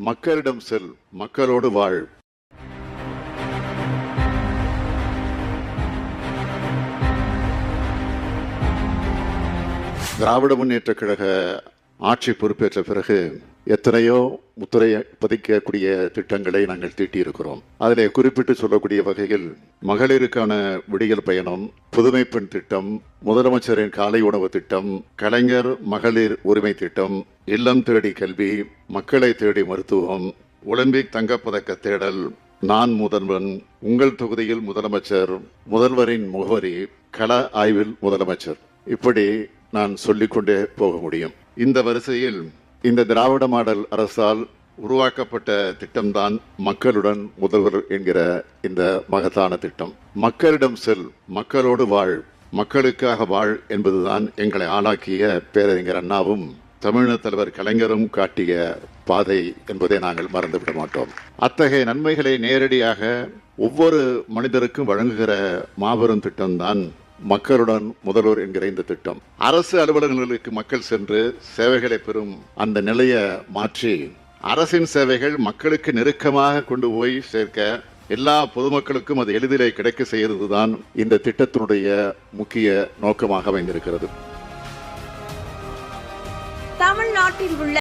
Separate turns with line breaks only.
மக்களிடம் செல், மக்களோடு வாழ். திராவிட முன்னேற்ற கழக ஆட்சி பொறுப்பேற்ற பிறகு எத்தனையோ முத்திரை பதிக்கக்கூடிய திட்டங்களை நாங்கள் தீட்டியிருக்கிறோம். அதிலே குறிப்பிட்டு சொல்லக்கூடிய வகையில் மகளிருக்கான விடியல் பயணம், புதுமை பெண் திட்டம், முதலமைச்சரின் காலை உணவு திட்டம், கலைஞர் மகளிர் உரிமை திட்டம், இல்லம் தேடி கல்வி, மக்களை தேடி மருத்துவம், ஒலிம்பிக் தங்கப்பதக்க தேடல், நான் முதல்வன், உங்கள் தொகுதியில் முதலமைச்சர், முதல்வரின் முகவரி, கள ஆய்வில் முதலமைச்சர், இப்படி நான் சொல்லிக்கொண்டே போக முடியும். இந்த வரிசையில் இந்த திராவிட மாடல் அரசால் உருவாக்கப்பட்ட திட்டம்தான் மக்களுடன் முதல்வர் என்கிற இந்த மகத்தான திட்டம். மக்களிடம் செல், மக்களோடு வாழ், மக்களுக்காக வாழ் என்பதுதான் எங்களை ஆளாக்கிய பேரறிஞர் அண்ணாவும் தமிழக தலைவர் கலைஞரும் காட்டிய பாதை என்பதை நாங்கள் மறந்துவிட மாட்டோம். அத்தகைய நன்மைகளை நேரடியாக ஒவ்வொரு மனிதருக்கும் வழங்குகிற மாபெரும் திட்டம்தான் மக்களுடன் முதல்வர் என்கிற இந்த திட்டம். அரசு அலுவலகங்களுக்கு மக்கள் சென்று சேவைகளை பெறும் அந்த நிலையை மாற்றி அரசின் சேவைகள் மக்களுக்கு நெருக்கமாக கொண்டு போய் சேர்க்க, எல்லா பொதுமக்களுக்கும் அது எளிதிலே கிடைக்க செய்வதுதான் இந்த திட்டத்தினுடைய முக்கிய நோக்கமாக அமைந்திருக்கிறது.
தமிழ்நாட்டில் உள்ள